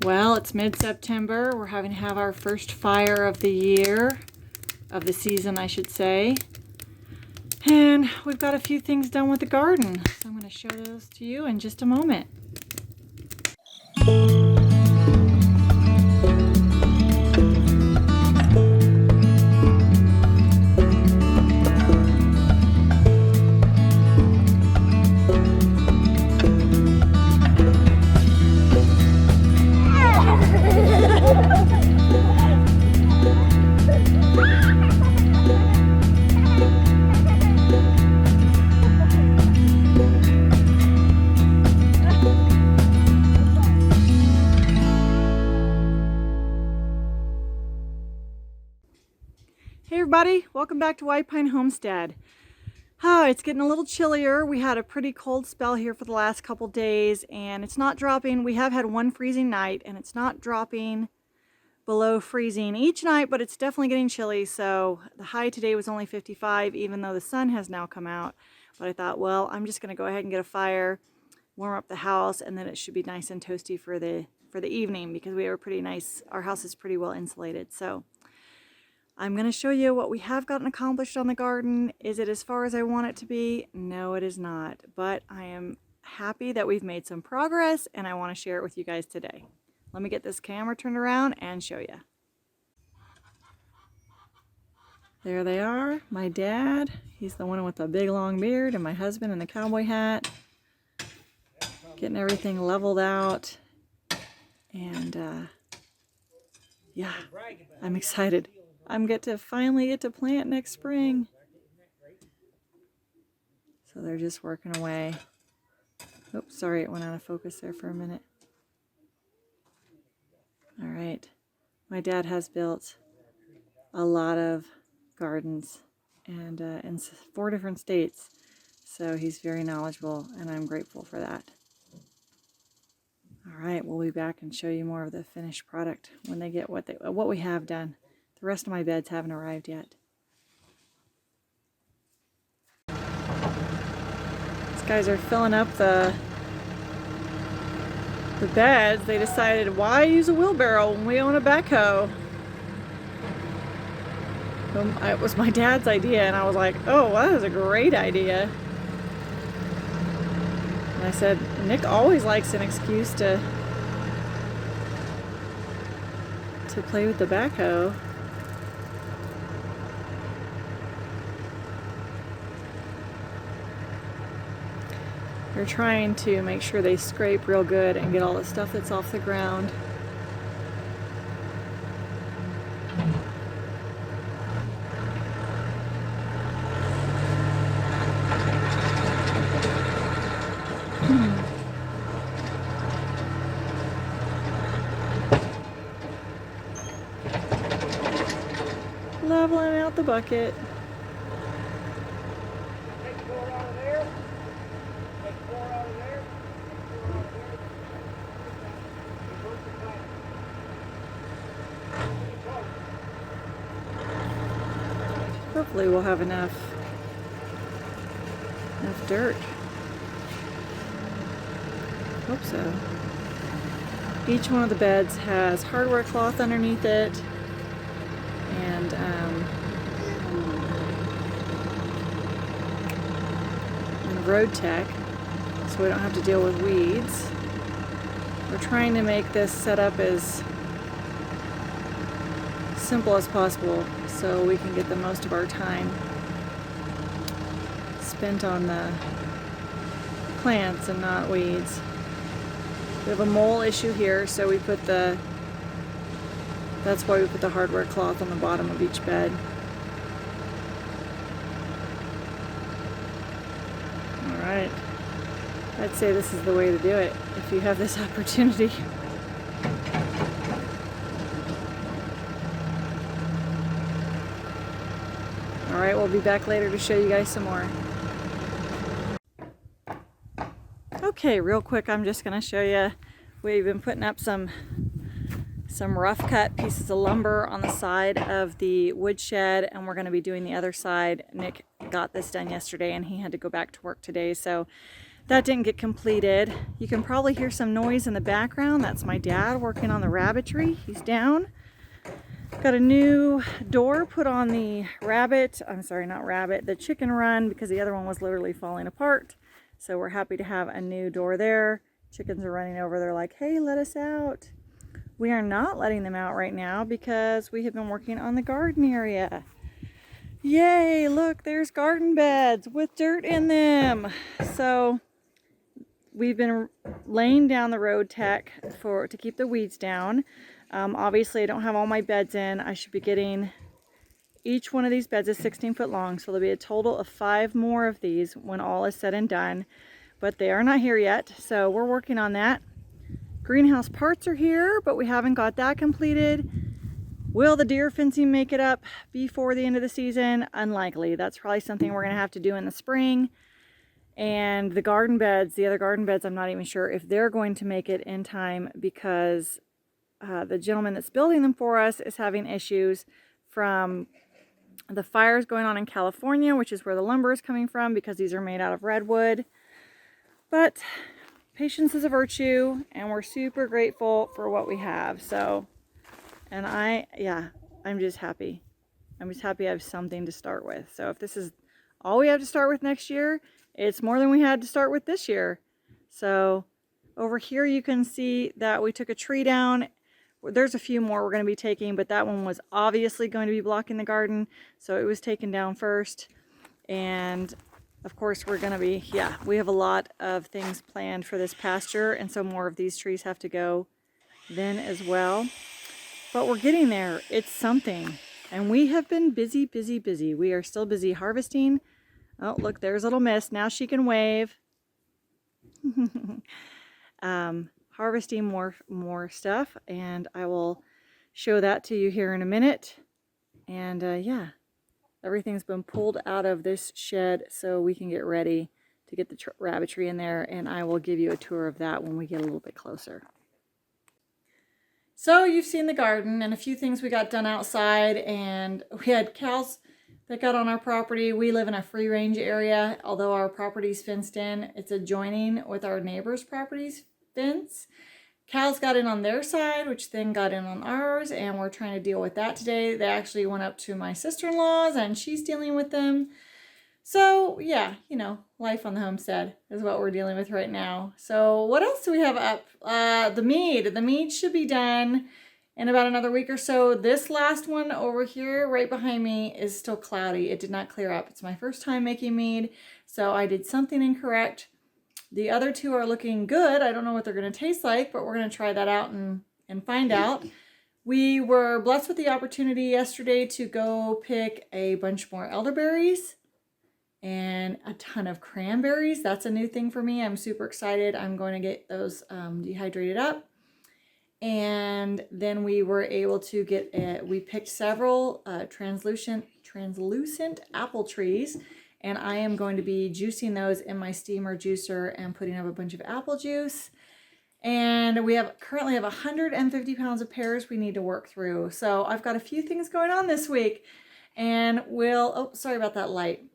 Well, it's mid-September. We're having to have our first fire of the year, of the season, I should say. And we've got a few things done with the garden. So I'm going to show those to you in just a moment. Hey everybody, welcome back to White Pine Homestead. It's getting a little chillier. We had a pretty cold spell here for the last couple days and it's not dropping. We have had one freezing night and it's not dropping below freezing each night, but it's definitely getting chilly. So the high today was only 55, even though the sun has now come out. But I thought, well, I'm just gonna go ahead and get a fire, warm up the house, and then it should be nice and toasty for the evening because we are pretty nice. Our house is pretty well insulated. So I'm going to show you what we have gotten accomplished on the garden. Is it as far as I want it to be? No, it is not. But I am happy that we've made some progress and I want to share it with you guys today. Let me get this camera turned around and show you. There they are. My dad, he's the one with the big long beard, and my husband in the cowboy hat. Getting everything leveled out. And yeah, I'm excited. I'm finally get to plant next spring. So they're just working away. Oops, sorry, it went out of focus there for a minute. All right, my dad has built a lot of gardens and in 4 different states. So he's very knowledgeable and I'm grateful for that. All right, we'll be back and show you more of the finished product when they get what we have done. The rest of my beds haven't arrived yet. These guys are filling up the beds. They decided, why use a wheelbarrow when we own a backhoe? It was my dad's idea, and I was like, oh, well, that is a great idea. And I said, Nick always likes an excuse to play with the backhoe. They're trying to make sure they scrape real good and get all the stuff that's off the ground. Leveling out the bucket. Hopefully we'll have enough dirt. Hope so. Each one of the beds has hardware cloth underneath it and road tech, so we don't have to deal with weeds. We're trying to make this setup as simple as possible so we can get the most of our time spent on the plants and not weeds. We have a mole issue here, so that's why we put the hardware cloth on the bottom of each bed. Alright, I'd say this is the way to do it if you have this opportunity. Alright, we'll be back later to show you guys some more. Okay, real quick, I'm just going to show you, we've been putting up some rough cut pieces of lumber on the side of the woodshed, and we're going to be doing the other side. Nick got this done yesterday and he had to go back to work today, so that didn't get completed. You can probably hear some noise in the background. That's my dad working on the rabbitry. He's down. Got a new door put on the the chicken run, because the other one was literally falling apart. So we're happy to have a new door there. Chickens are running over. They're like, hey, let us out. We are not letting them out right now because we have been working on the garden area. Yay, look, there's garden beds with dirt in them. So we've been laying down the road tech to keep the weeds down. Obviously, I don't have all my beds in. I should be getting, each one of these beds is 16 foot long, so there'll be a total of 5 more of these when all is said and done. But they are not here yet, so we're working on that. Greenhouse parts are here, but we haven't got that completed. Will the deer fencing make it up before the end of the season? Unlikely. That's probably something we're going to have to do in the spring. And the garden beds, the other garden beds, I'm not even sure if they're going to make it in time, because the gentleman that's building them for us is having issues from the fires going on in California, which is where the lumber is coming from, because these are made out of redwood. But patience is a virtue, and we're super grateful for what we have. So, and I'm just happy. I'm just happy I have something to start with. So if this is all we have to start with next year, it's more than we had to start with this year. So over here you can see that we took a tree down. There's a few more we're going to be taking, but that one was obviously going to be blocking the garden, so it was taken down first. And of course we're going to be, we have a lot of things planned for this pasture, and so more of these trees have to go then as well. But we're getting there. It's something. And we have been busy, busy, busy. We are still busy harvesting. Oh, look, there's Little Miss. Now she can wave. Harvesting more stuff, and I will show that to you here in a minute. And everything's been pulled out of this shed so we can get ready to get the rabbitry in there, and I will give you a tour of that when we get a little bit closer. So you've seen the garden and a few things we got done outside, and we had cows that got on our property. We live in a free range area. Although our property's fenced in, it's adjoining with our neighbor's property's fence. Cows got in on their side, which then got in on ours, and we're trying to deal with that today. They actually went up to my sister-in-law's, and she's dealing with them. So yeah, life on the homestead is what we're dealing with right now. So what else do we have up? The mead should be done in about another week or so. This last one over here right behind me is still cloudy. It did not clear up. It's my first time making mead, so I did something incorrect. The other two are looking good. I don't know what they're going to taste like, but we're going to try that out and find out. We were blessed with the opportunity yesterday to go pick a bunch more elderberries and a ton of cranberries. That's a new thing for me. I'm super excited. I'm going to get those dehydrated up. And then we were able to we picked several translucent apple trees, and I am going to be juicing those in my steamer juicer and putting up a bunch of apple juice. And we currently have 150 pounds of pears we need to work through. So I've got a few things going on this week, and sorry about that light.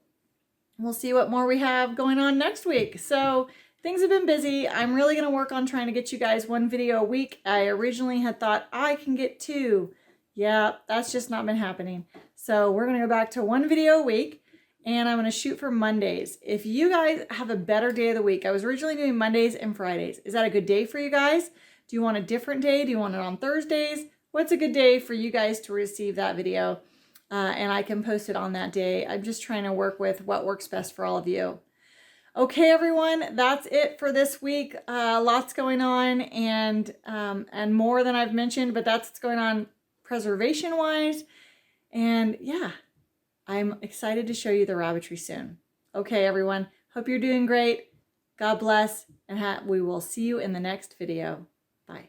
We'll see what more we have going on next week. So things have been busy. I'm really going to work on trying to get you guys 1 video a week. I originally had thought I can get 2. Yeah, that's just not been happening. So we're going to go back to 1 video a week, and I'm going to shoot for Mondays. If you guys have a better day of the week, I was originally doing Mondays and Fridays. Is that a good day for you guys? Do you want a different day? Do you want it on Thursdays? What's a good day for you guys to receive that video? And I can post it on that day. I'm just trying to work with what works best for all of you. Okay, everyone, that's it for this week. Lots going on, and more than I've mentioned, but that's what's going on preservation-wise. And yeah, I'm excited to show you the rabbitry soon. Okay, everyone, hope you're doing great. God bless, and we will see you in the next video. Bye.